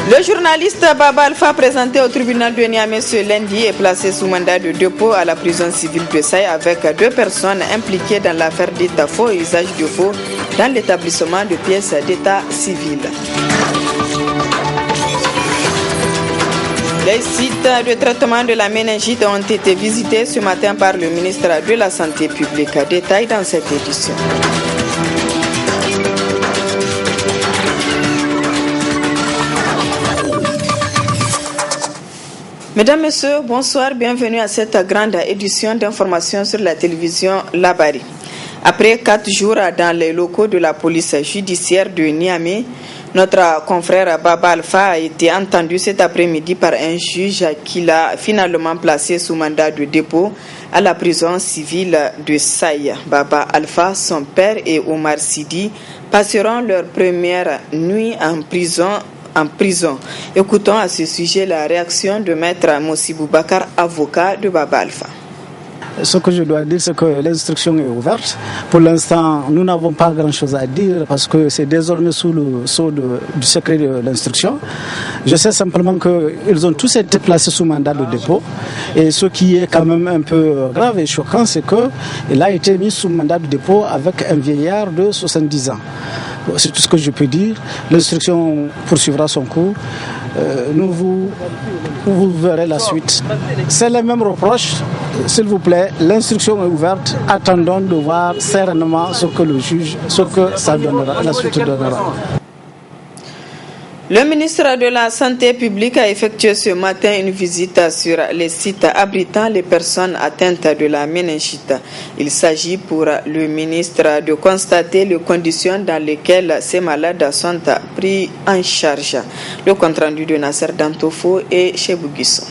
Le journaliste Baba Alpha, présenté au tribunal de Niamey ce lundi, est placé sous mandat de dépôt à la prison civile de Saï avec 2 personnes impliquées dans l'affaire d'état faux et usage de faux dans l'établissement de pièces d'état civil. Les sites de traitement de la méningite ont été visités ce matin par le ministre de la Santé publique. Détail dans cette édition. Mesdames, Messieurs, bonsoir, bienvenue à cette grande édition d'information sur la télévision Labari. Après 4 jours dans les locaux de la police judiciaire de Niamey, notre confrère Baba Alpha a été entendu cet après-midi par un juge qui l'a finalement placé sous mandat de dépôt à la prison civile de Saï. Baba Alpha, son père et Omar Sidi passeront leur première nuit en prison. Écoutons à ce sujet la réaction de Maître Moussi Boubacar, avocat de Baba Alpha. Ce que je dois dire, c'est que l'instruction est ouverte. Pour l'instant, nous n'avons pas grand-chose à dire parce que c'est désormais sous le sceau du secret de l'instruction. Je sais simplement qu'ils ont tous été placés sous mandat de dépôt. Et ce qui est quand même un peu grave et choquant, c'est qu'il a été mis sous mandat de dépôt avec un vieillard de 70 ans. C'est tout ce que je peux dire. L'instruction poursuivra son cours. Vous verrez la suite. C'est les mêmes reproches. S'il vous plaît, l'instruction est ouverte. Attendons de voir sereinement ce que ça donnera, la suite donnera. Le ministre de la Santé publique a effectué ce matin une visite sur les sites abritant les personnes atteintes de la méningite. Il s'agit pour le ministre de constater les conditions dans lesquelles ces malades sont pris en charge. Le compte-rendu de Nasser Dantofo et Chebou Guisson.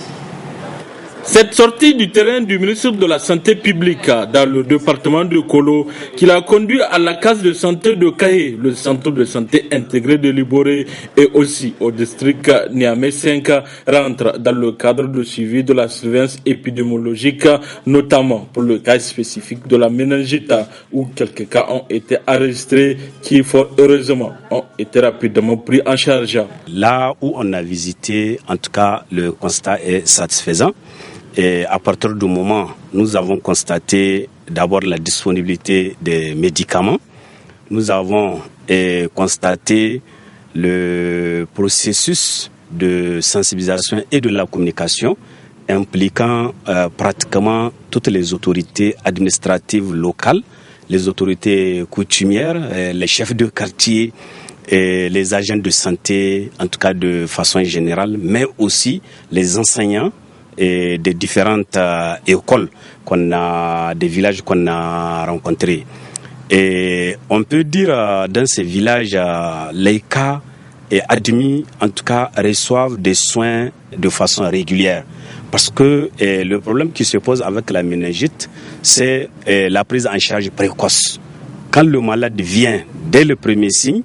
Cette sortie du terrain du ministre de la Santé publique dans le département de Kolo, qui l'a conduit à la case de santé de Kaye, le centre de santé intégré de Liboré, et aussi au district Niamey 5, rentre dans le cadre de suivi de la surveillance épidémiologique, notamment pour le cas spécifique de la méningite, où quelques cas ont été enregistrés qui, fort heureusement, ont été rapidement pris en charge. Là où on a visité, en tout cas, le constat est satisfaisant. Et à partir du moment où nous avons constaté d'abord la disponibilité des médicaments, nous avons constaté le processus de sensibilisation et de la communication impliquant pratiquement toutes les autorités administratives locales, les autorités coutumières, les chefs de quartier, et les agents de santé, en tout cas de façon générale, mais aussi les enseignants et des différentes écoles des villages qu'on a rencontrés. Et on peut dire dans ces villages, les cas admis, en tout cas, reçoivent des soins de façon régulière. Parce que le problème qui se pose avec la méningite, c'est la prise en charge précoce. Quand le malade vient dès le premier signe,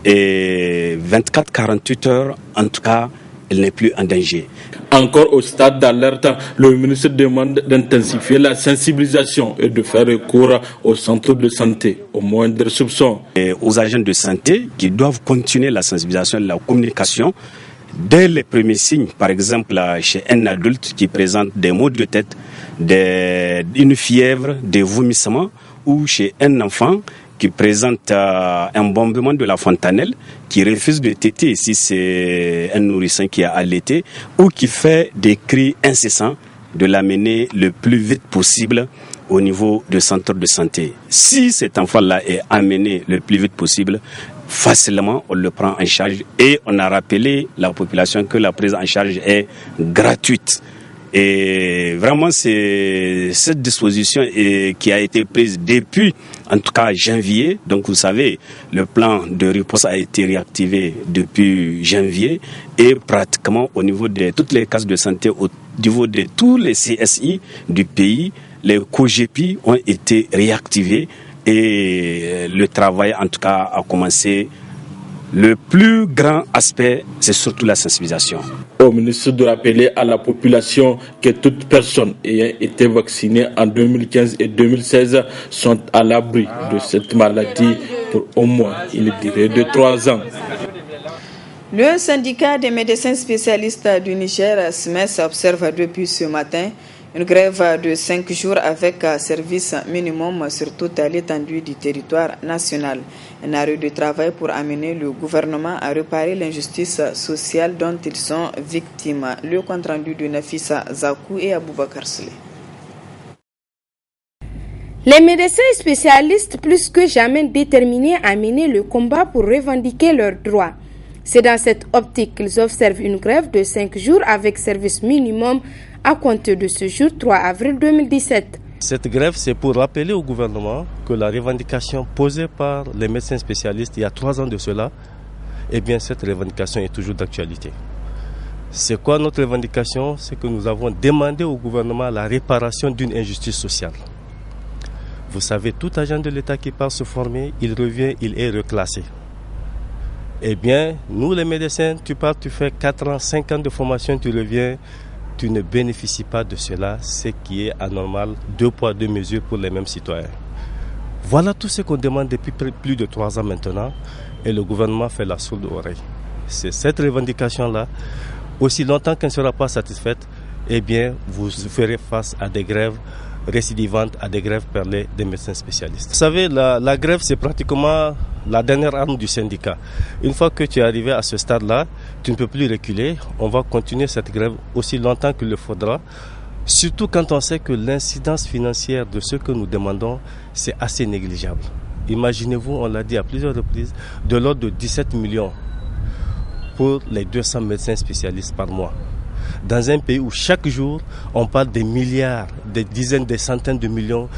24-48 heures, en tout cas, il n'est plus en danger. Encore au stade d'alerte, le ministre demande d'intensifier la sensibilisation et de faire recours aux centres de santé, au moindre soupçon. Et aux agents de santé qui doivent continuer la sensibilisation et la communication dès les premiers signes. Par exemple, chez un adulte qui présente des maux de tête, une fièvre, des vomissements, ou chez un enfant qui présente un bombement de la fontanelle, qui refuse de téter si c'est un nourrisson qui a allaité, ou qui fait des cris incessants, de l'amener le plus vite possible au niveau du centre de santé. Si cet enfant-là est amené le plus vite possible, facilement on le prend en charge, et on a rappelé la population que la prise en charge est gratuite. Et vraiment, c'est cette disposition qui a été prise depuis, en tout cas, janvier. Donc, vous savez, le plan de riposte a été réactivé depuis janvier. Et pratiquement, au niveau de toutes les cases de santé, au niveau de tous les CSI du pays, les COGEPI ont été réactivés. Et le travail, en tout cas, a commencé. Le plus grand aspect, c'est surtout la sensibilisation. Au ministre de rappeler à la population que toute personne ayant été vaccinée en 2015 et 2016 sont à l'abri de cette maladie pour au moins une durée de 3 ans. Le syndicat des médecins spécialistes du Niger, SMES, observe depuis ce matin une grève de 5 jours avec service minimum sur toute l'étendue du territoire national. Un arrêt de travail pour amener le gouvernement à réparer l'injustice sociale dont ils sont victimes. Le compte-rendu de Nafissa Zakou et Aboubakar Souley. Les médecins spécialistes plus que jamais déterminés à mener le combat pour revendiquer leurs droits. C'est dans cette optique qu'ils observent une grève de 5 jours avec service minimum à compter de ce jour 3 avril 2017. Cette grève, c'est pour rappeler au gouvernement que la revendication posée par les médecins spécialistes il y a 3 ans de cela, eh bien cette revendication est toujours d'actualité. C'est quoi notre revendication? C'est que nous avons demandé au gouvernement la réparation d'une injustice sociale. Vous savez, tout agent de l'État qui part se former, il revient, il est reclassé. Eh bien, nous les médecins, tu pars, tu fais 4 ans, 5 ans de formation, tu reviens, tu ne bénéficies pas de cela, ce qui est anormal, 2 poids, 2 mesures pour les mêmes citoyens. Voilà tout ce qu'on demande depuis plus de 3 ans maintenant, et le gouvernement fait la sourde oreille. C'est cette revendication-là, aussi longtemps qu'elle ne sera pas satisfaite, eh bien, vous ferez face à des grèves récidivantes, à des grèves perlées des médecins spécialistes. Vous savez, la grève, c'est pratiquement la dernière arme du syndicat. Une fois que tu es arrivé à ce stade-là, tu ne peux plus reculer. On va continuer cette grève aussi longtemps qu'il le faudra. Surtout quand on sait que l'incidence financière de ce que nous demandons, c'est assez négligeable. Imaginez-vous, on l'a dit à plusieurs reprises, de l'ordre de 17 millions pour les 200 médecins spécialistes par mois. Dans un pays où chaque jour, on parle des milliards, des dizaines, des centaines de millions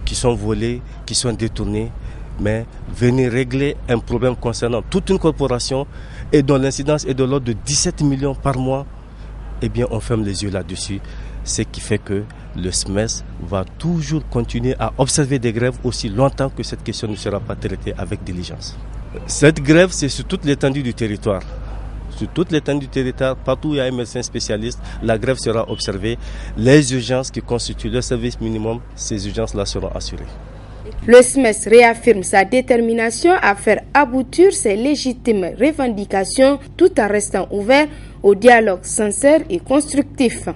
qui sont volés, qui sont détournés, mais venir régler un problème concernant toute une corporation et dont l'incidence est de l'ordre de 17 millions par mois, eh bien on ferme les yeux là-dessus. Ce qui fait que le SMES va toujours continuer à observer des grèves aussi longtemps que cette question ne sera pas traitée avec diligence. Cette grève, c'est sur toute l'étendue du territoire. Sur toute l'étendue du territoire, partout où il y a un médecin spécialiste, la grève sera observée. Les urgences qui constituent le service minimum, ces urgences-là seront assurées. Le SMES réaffirme sa détermination à faire aboutir ses légitimes revendications tout en restant ouvert au dialogue sincère et constructif.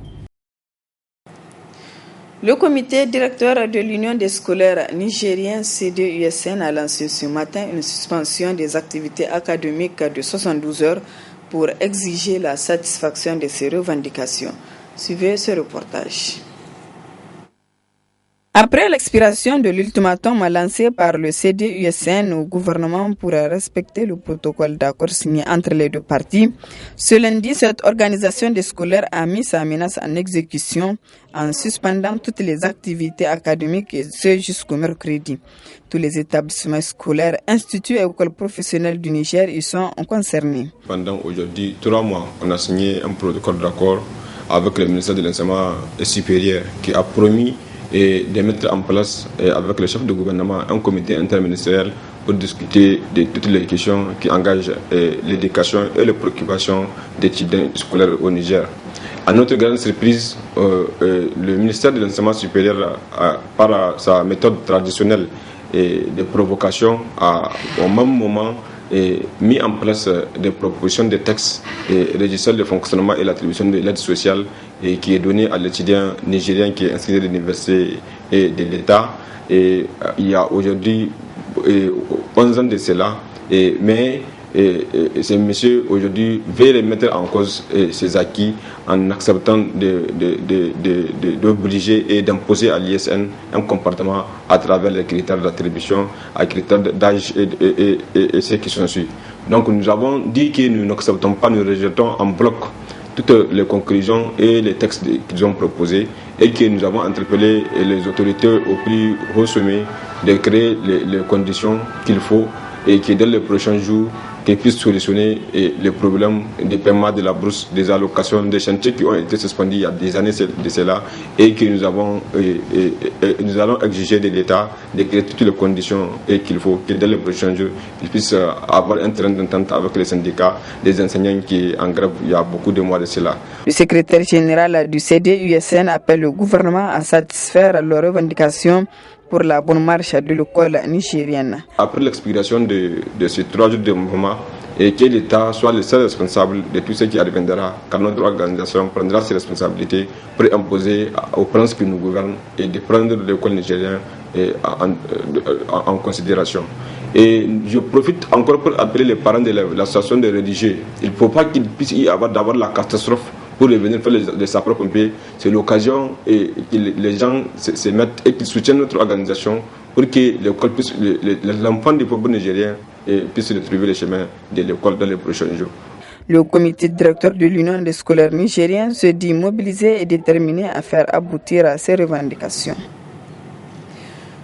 Le comité directeur de l'Union des scolaires nigériens CDUSN a lancé ce matin une suspension des activités académiques de 72 heures pour exiger la satisfaction de ces revendications. Suivez ce reportage. Après l'expiration de l'ultimatum lancé par le CDUSN au gouvernement pour respecter le protocole d'accord signé entre les deux parties, ce lundi, cette organisation des scolaires a mis sa menace en exécution en suspendant toutes les activités académiques et ce jusqu'au mercredi. Tous les établissements scolaires, instituts et écoles professionnelles du Niger y sont concernés. Pendant aujourd'hui 3 mois, on a signé un protocole d'accord avec le ministère de l'Enseignement supérieur qui a promis de mettre en place avec le chef de gouvernement un comité interministériel pour discuter de toutes les questions qui engagent l'éducation et les préoccupations des étudiants scolaires au Niger. À notre grande surprise, le ministère de l'Enseignement supérieur, par sa méthode traditionnelle de provocation, a au même moment mis en place des propositions de textes régissant le fonctionnement et l'attribution de l'aide sociale qui est donnée à l'étudiant nigérien qui est inscrit à l'université et de l'État. Il y a aujourd'hui 11 ans de cela, mais ce monsieur aujourd'hui veut remettre en cause ses acquis en acceptant d'obliger et d'imposer à l'ISN un comportement à travers les critères d'attribution, les critères d'âge et ce qui sont suivis. Donc nous avons dit que nous n'acceptons pas, nous rejetons en bloc toutes les conclusions et les textes qu'ils ont proposés et que nous avons interpellé les autorités au plus haut sommet de créer les conditions qu'il faut et que dans les prochains jours, qu'ils puissent solutionner les problèmes de paiement de la bourse, des allocations, des chantiers qui ont été suspendus il y a des années de cela et que nous allons exiger de l'État de créer toutes les conditions et qu'il faut que dans les prochains jours, ils puissent avoir un terrain d'entente avec les syndicats des enseignants qui en grève il y a beaucoup de mois de cela. Le secrétaire général du CDUSN appelle le gouvernement à satisfaire leurs revendications pour la bonne marche de l'école nigérienne. Après l'expiration de ces 3 jours de mouvement, et que l'État soit le seul responsable de tout ce qui adviendra, car notre organisation prendra ses responsabilités pour imposer aux princes qui nous gouvernent et de prendre l'école nigérienne en considération. Et je profite encore pour appeler les parents d'élèves, l'association des religieux. Il ne faut pas qu'il puisse y avoir d'abord la catastrophe pour revenir faire de sa propre paix. C'est l'occasion et que les gens se mettent et qu'ils soutiennent notre organisation pour que l'école puisse, l'enfant du peuple nigérien puisse retrouver le chemin de l'école dans les prochains jours. Le comité directeur de l'Union des scolaires nigériens se dit mobilisé et déterminé à faire aboutir à ces revendications.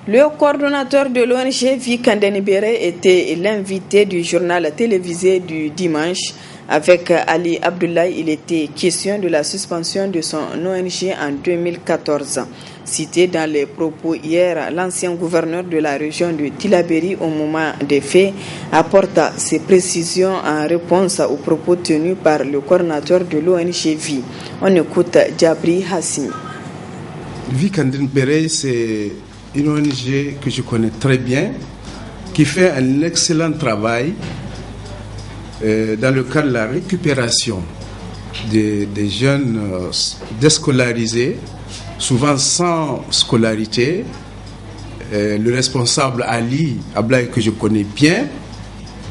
Le coordonnateur de l'ONG Vikandeni Bere était l'invité du journal télévisé du dimanche. Avec Ali Abdoulaye, il était question de la suspension de son ONG en 2014. Cité dans les propos hier, l'ancien gouverneur de la région de Tillabéri au moment des faits apporte ses précisions en réponse aux propos tenus par le coordonnateur de l'ONG VI. On écoute Djabri Hassimi. Vikandeni Bere, c'est une ONG que je connais très bien, qui fait un excellent travail dans le cadre de la récupération des jeunes déscolarisés, souvent sans scolarité. Le responsable Ali Abdoulaye, que je connais bien,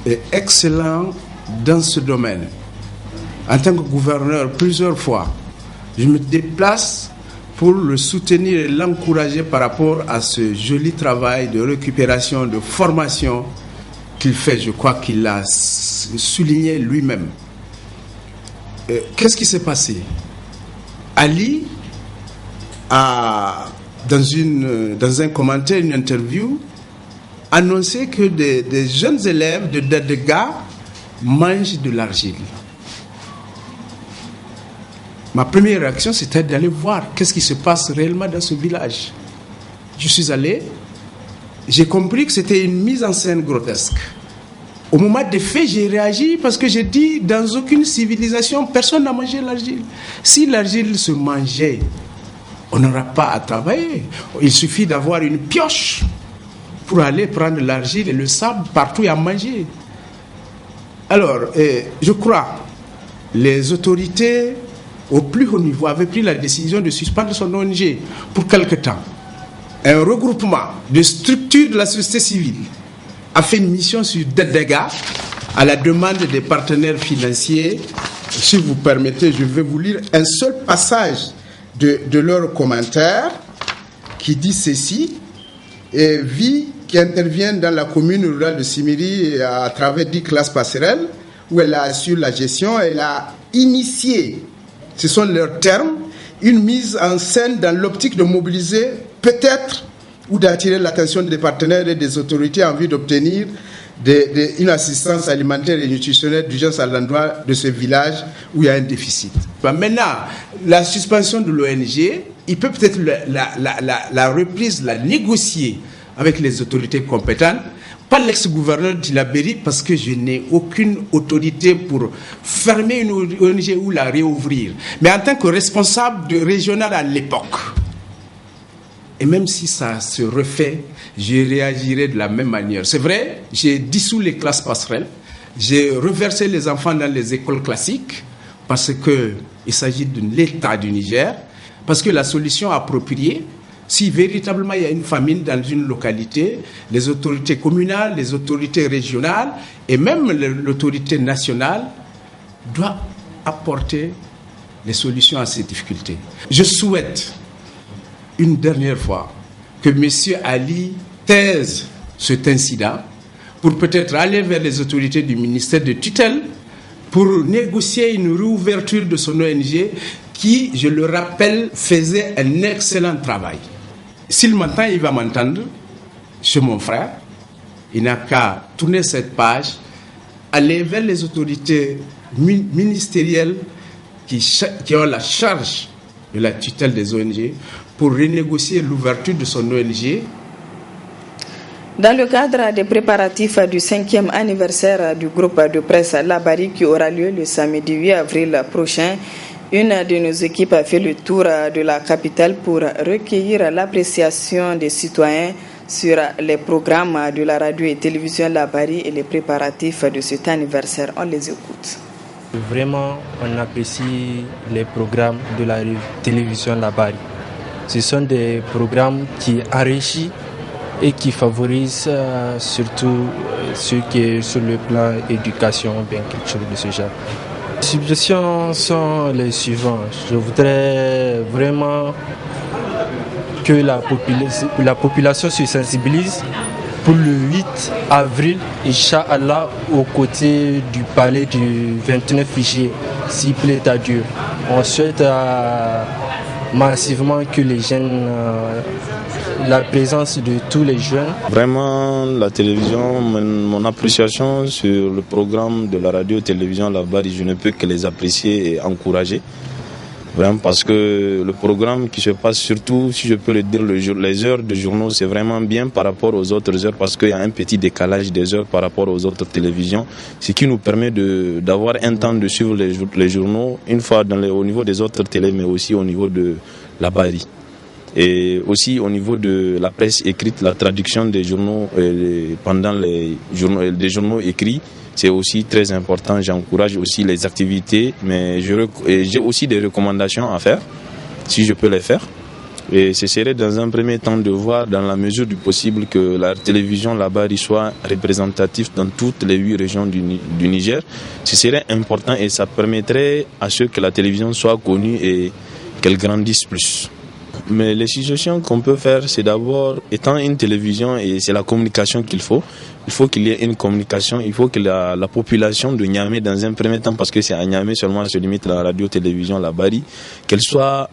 est excellent dans ce domaine. En tant que gouverneur, plusieurs fois, je me déplace pour le soutenir et l'encourager par rapport à ce joli travail de récupération, de formation qu'il fait. Je crois qu'il l'a souligné lui-même. Qu'est-ce qui s'est passé? Ali a, dans un commentaire, une interview, annoncé que des jeunes élèves de Dadega mangent de l'argile. Ma première réaction, c'était d'aller voir qu'est-ce qui se passe réellement dans ce village. Je suis allé, j'ai compris que c'était une mise en scène grotesque. Au moment des faits, j'ai réagi parce que j'ai dit, dans aucune civilisation, personne n'a mangé l'argile. Si l'argile se mangeait, on n'aura pas à travailler. Il suffit d'avoir une pioche pour aller prendre l'argile et le sable partout et à manger. Alors, je crois, les autorités au plus haut niveau avait pris la décision de suspendre son ONG pour quelque temps. Un regroupement de structures de la société civile a fait une mission sur Dadega à la demande des partenaires financiers. Si vous permettez, je vais vous lire un seul passage de leur commentaire qui dit ceci. Vie qui intervient dans la commune rurale de Simiri à travers 10 classes passerelles où elle assure la gestion, elle a initié, ce sont leurs termes, une mise en scène dans l'optique de mobiliser peut-être ou d'attirer l'attention des partenaires et des autorités en vue d'obtenir une assistance alimentaire et nutritionnelle d'urgence à l'endroit de ce village où il y a un déficit. Maintenant, la suspension de l'ONG, il peut peut-être la reprise, la négocier avec les autorités compétentes, pas l'ex-gouverneur de Tillabéri, parce que je n'ai aucune autorité pour fermer une ONG ou la réouvrir. Mais en tant que responsable de régional à l'époque, et même si ça se refait, je réagirai de la même manière. C'est vrai, j'ai dissous les classes passerelles, j'ai reversé les enfants dans les écoles classiques, parce qu'il s'agit de l'État du Niger, parce que la solution appropriée, si véritablement il y a une famine dans une localité, les autorités communales, les autorités régionales et même l'autorité nationale doivent apporter les solutions à ces difficultés. Je souhaite une dernière fois que M. Ali taise cet incident pour peut-être aller vers les autorités du ministère de tutelle pour négocier une réouverture de son ONG qui, je le rappelle, faisait un excellent travail. S'il m'entend, il va m'entendre. C'est mon frère. Il n'a qu'à tourner cette page, aller vers les autorités ministérielles qui ont la charge de la tutelle des ONG pour renégocier l'ouverture de son ONG. Dans le cadre des préparatifs du 5e anniversaire du groupe de presse Labari qui aura lieu le samedi 8 avril prochain, une de nos équipes a fait le tour de la capitale pour recueillir l'appréciation des citoyens sur les programmes de la radio et télévision Labari et les préparatifs de cet anniversaire. On les écoute. Vraiment, on apprécie les programmes de la télévision Labari. Ce sont des programmes qui enrichissent et qui favorisent surtout ce qui est sur le plan éducation, bien quelque chose de ce genre. Les suggestions sont les suivantes. Je voudrais vraiment que la population se sensibilise pour le 8 avril, Inch'Allah, aux côtés du palais du 29 juillet, s'il plaît à Dieu. On souhaite massivement que les jeunes, la présence de tous les jeunes. Vraiment, la télévision, mon appréciation sur le programme de la radio-télévision Labari, je ne peux que les apprécier et encourager. Vraiment parce que le programme qui se passe, surtout, si je peux le dire, les heures de journaux, c'est vraiment bien par rapport aux autres heures parce qu'il y a un petit décalage des heures par rapport aux autres télévisions, ce qui nous permet d'avoir un temps de suivre les journaux, une fois au niveau des autres télés, mais aussi au niveau de Labari. Et aussi au niveau de la presse écrite, la traduction des journaux pendant des journaux écrits, c'est aussi très important. J'encourage aussi les activités, mais j'ai aussi des recommandations à faire, si je peux les faire. Et ce serait dans un premier temps de voir, dans la mesure du possible, que la télévision Labari soit représentative dans toutes les 8 régions du Niger. Ce serait important et ça permettrait à ce que la télévision soit connue et qu'elle grandisse plus. Mais les suggestions qu'on peut faire, c'est d'abord, étant une télévision, et c'est la communication qu'il faut qu'il y ait une communication, il faut que la population de Niamey, dans un premier temps, parce que c'est à Niamey seulement se limite la radio-télévision Labari, qu'elle soit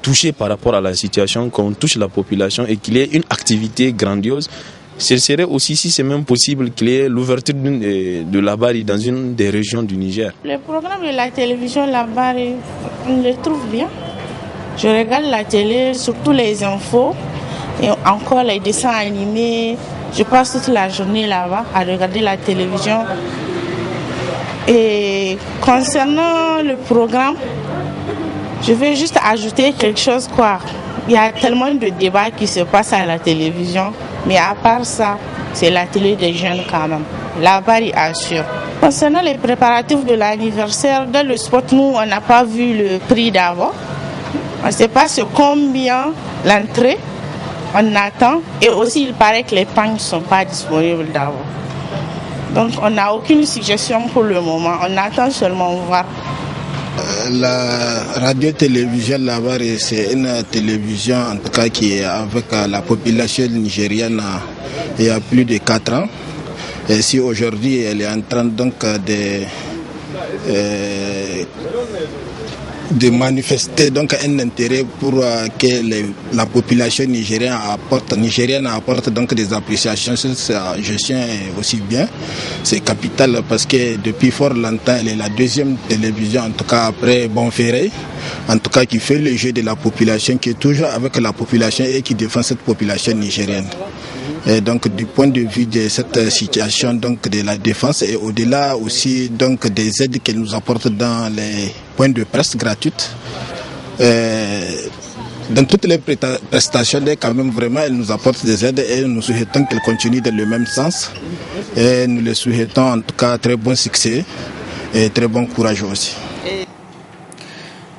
touchée par rapport à la situation, qu'on touche la population et qu'il y ait une activité grandiose. Ce serait aussi, si c'est même possible, qu'il y ait l'ouverture de Labari dans une des régions du Niger. Le programme de la télévision Labari, on le trouve bien. Je regarde la télé, surtout les infos et encore les dessins animés. Je passe toute la journée là-bas à regarder la télévision. Et concernant le programme, je vais juste ajouter quelque chose quoi. Il y a tellement de débats qui se passent à la télévision, mais à part ça, c'est la télé des jeunes quand même. Labari assure. Concernant les préparatifs de l'anniversaire, dans le spot, nous, on n'a pas vu le prix d'avant. On ne sait pas combien l'entrée, on attend. Et aussi, il paraît que les pagnes ne sont pas disponibles d'avant. Donc, on n'a aucune suggestion pour le moment. On attend seulement voir. La radio-télévision Labari, c'est une télévision en tout cas qui est avec la population nigérienne il y a plus de 4 ans. Et si aujourd'hui elle est en train donc de manifester donc un intérêt pour que la population nigérienne apporte donc des appréciations sur sa gestion est aussi bien. C'est capital parce que depuis fort longtemps, elle est la deuxième télévision, en tout cas après Bonferré, en tout cas qui fait le jeu de la population, qui est toujours avec la population et qui défend cette population nigérienne. Et donc du point de vue de cette situation donc de la défense et au-delà aussi donc des aides qu'elle nous apporte dans les points de presse gratuites, dans toutes les prestations quand même vraiment elle nous apporte des aides et nous souhaitons qu'elle continue dans le même sens et nous le souhaitons en tout cas très bon succès et très bon courage aussi.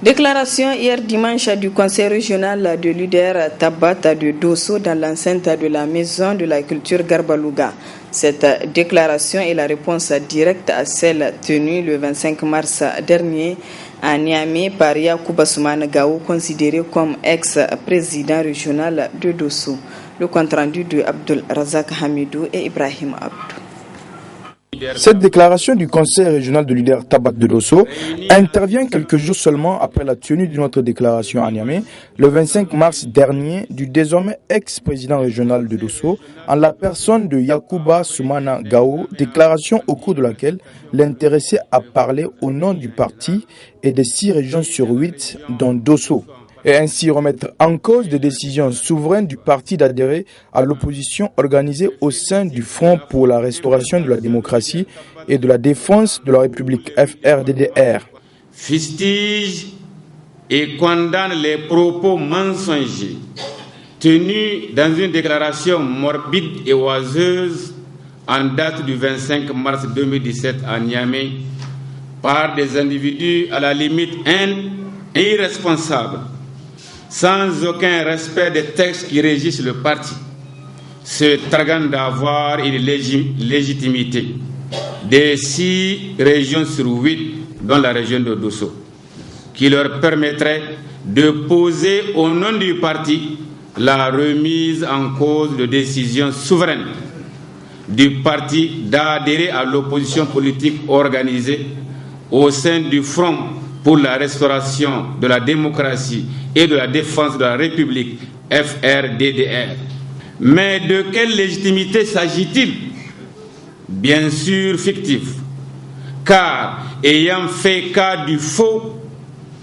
Déclaration hier dimanche du conseil régional de l'UDR Tabat de Dosso dans l'enceinte de la maison de la culture Garbalouga. Cette déclaration est la réponse directe à celle tenue le 25 mars dernier à Niamey par Yacouba Soumana Gao, considéré comme ex-président régional de Dosso. Le compte-rendu de Abdul Razak Hamidou et Ibrahim Abdou. Cette déclaration du conseil régional de l'UDR Tabat de Dosso intervient quelques jours seulement après la tenue d'une autre déclaration à Niamey, le 25 mars dernier, du désormais ex-président régional de Dosso, en la personne de Yacouba Soumana Gao, déclaration au cours de laquelle l'intéressé a parlé au nom du parti et des 6 régions sur 8, dont Dosso, et ainsi remettre en cause des décisions souveraines du parti d'adhérer à l'opposition organisée au sein du Front pour la restauration de la démocratie et de la défense de la République FRDDR. Fustige et condamne les propos mensongers tenue dans une déclaration morbide et oiseuse en date du 25 mars 2017 à Niamey, par des individus à la limite irresponsables, sans aucun respect des textes qui régissent le parti, se targuant d'avoir une légitimité des 6 régions sur 8, dont la région de Dosso, qui leur permettrait de poser au nom du parti la remise en cause de décisions souveraines du parti d'adhérer à l'opposition politique organisée au sein du Front pour la restauration de la démocratie et de la défense de la République, FRDDR. Mais de quelle légitimité s'agit-il? Bien sûr fictive, car ayant fait cas du faux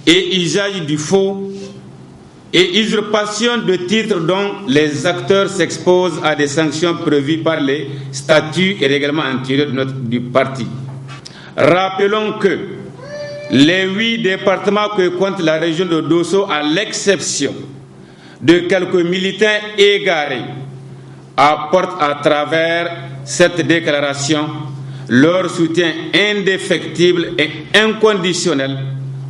et usage du faux et usurpation de titres dont les acteurs s'exposent à des sanctions prévues par les statuts et règlements intérieurs du parti. Rappelons que les 8 départements que compte la région de Dosso, à l'exception de quelques militaires égarés, apportent à travers cette déclaration leur soutien indéfectible et inconditionnel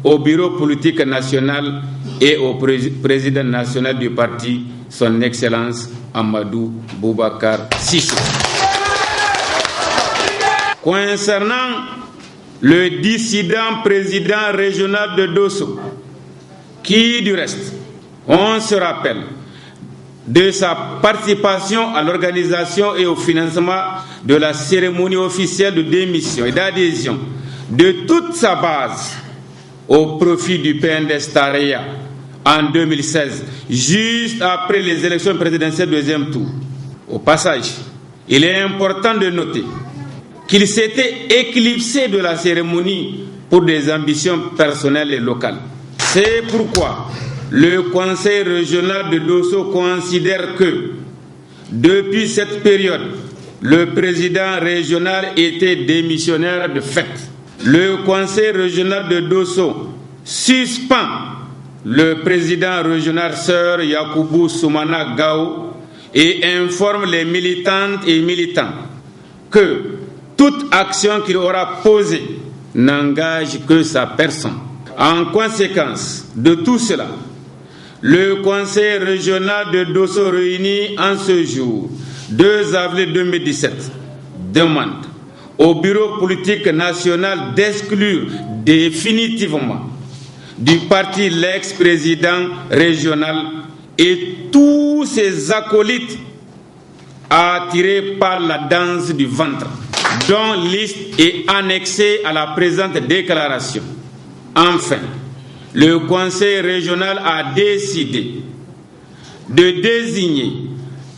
au bureau politique national et au président national du parti, son Excellence Amadou Boubacar Sissoko. Concernant le dissident président régional de Dosso, qui du reste, on se rappelle de sa participation à l'organisation et au financement de la cérémonie officielle de démission et d'adhésion de toute sa base au profit du PNDS Tareya en 2016, juste après les élections présidentielles deuxième tour. Au passage, il est important de noter qu'il s'était éclipsé de la cérémonie pour des ambitions personnelles et locales. C'est pourquoi le Conseil régional de Dosso considère que, depuis cette période, le président régional était démissionnaire de fait. Le Conseil régional de Dosso suspend le président régional Sœur Yakubu Soumana Gao et informe les militantes et militants que toute action qu'il aura posée n'engage que sa personne. En conséquence de tout cela, le Conseil régional de Dosso réuni en ce jour, 2 avril 2017, demande au bureau politique national d'exclure définitivement du parti l'ex-président régional et tous ses acolytes attirés par la danse du ventre, dont liste est annexée à la présente déclaration. Enfin, le Conseil régional a décidé de désigner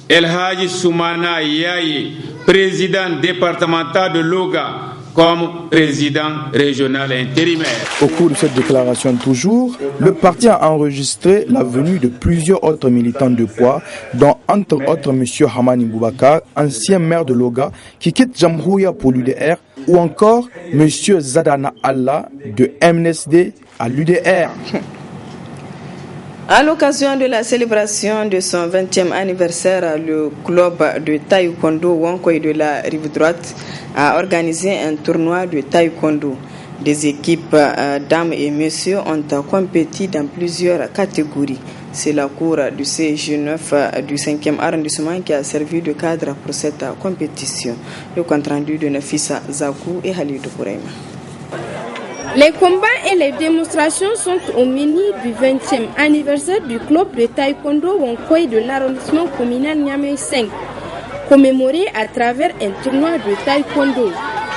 El Hadji Soumana Yaye, président départemental de Loga, comme président régional intérimaire. Au cours de cette déclaration toujours, le parti a enregistré la venue de plusieurs autres militants de poids, dont entre autres M. Hamani Boubacar, ancien maire de Loga, qui quitte Jamhouria pour l'UDR, ou encore M. Zadana Allah de MNSD à l'UDR. À l'occasion de la célébration de son 20e anniversaire, le club de taekwondo Wankoy de la rive droite a organisé un tournoi de taekwondo. Des équipes dames et messieurs ont compéti dans plusieurs catégories. C'est la cour du CG9 du 5e arrondissement qui a servi de cadre pour cette compétition. Le compte-rendu de Nafissa Zakou et Halidou Bouraima. Les combats et les démonstrations sont au menu du 20e anniversaire du club de taekwondo Wankoy de l'arrondissement communal Niamey 5, commémoré à travers un tournoi de taekwondo.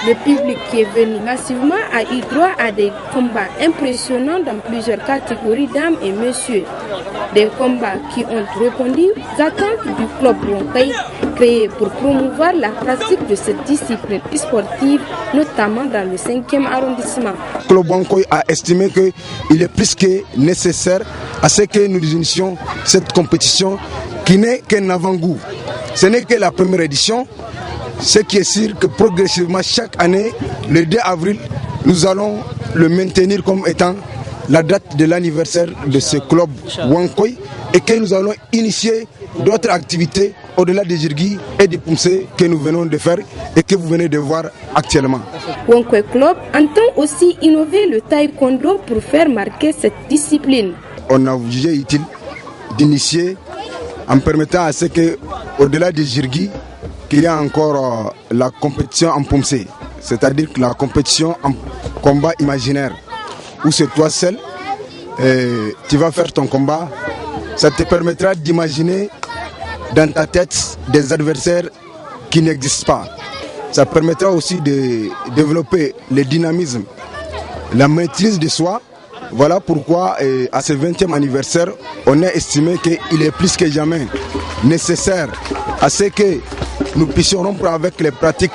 Le public qui est venu massivement a eu droit à des combats impressionnants dans plusieurs catégories dames et messieurs. Des combats qui ont répondu aux attentes du club Wankoy, créé pour promouvoir la pratique de cette discipline sportive, notamment dans le 5e arrondissement. Le club Wankoy a estimé qu'il est plus que nécessaire à ce que nous initions cette compétition qui n'est qu'un avant-goût. Ce n'est que la première édition. Ce qui est sûr que progressivement, chaque année, le 2 avril, nous allons le maintenir comme étant la date de l'anniversaire de ce club Wankoy et que nous allons initier d'autres activités au-delà des jirgis et des poumsés que nous venons de faire et que vous venez de voir actuellement. Wonkwe Club entend aussi innover le taekwondo pour faire marquer cette discipline. On a jugé utile d'initier en permettant à ce que, au-delà des jirgis, qu'il y a encore la compétition en poumsé, c'est-à-dire la compétition en combat imaginaire, où c'est toi seul, tu vas faire ton combat. Ça te permettra d'imaginer dans ta tête des adversaires qui n'existent pas. Ça permettra aussi de développer le dynamisme, la maîtrise de soi. Voilà pourquoi à ce 20e anniversaire, on a estimé qu'il est plus que jamais nécessaire à ce que nous puissions rompre avec les pratiques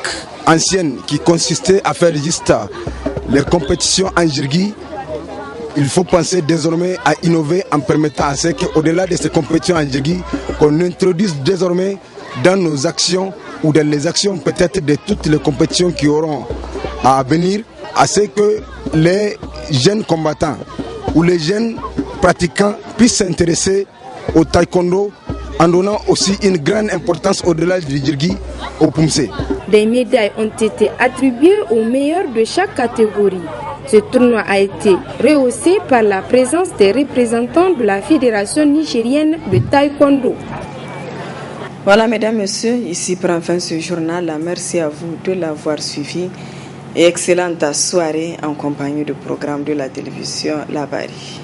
anciennes qui consistaient à faire juste les compétitions en jirgi. Il faut penser désormais à innover en permettant à ce qu'au-delà de ces compétitions en jirgi, qu'on introduise désormais dans nos actions ou dans les actions peut-être de toutes les compétitions qui auront à venir, à ce que les jeunes combattants ou les jeunes pratiquants puissent s'intéresser au taekwondo en donnant aussi une grande importance au-delà du jirgi au poumsé. Des médailles ont été attribuées aux meilleurs de chaque catégorie. Ce tournoi a été rehaussé par la présence des représentants de la Fédération nigérienne de taekwondo. Voilà, mesdames, messieurs, ici prend fin ce journal. Merci à vous de l'avoir suivi et excellente soirée en compagnie du programme de la télévision Labari.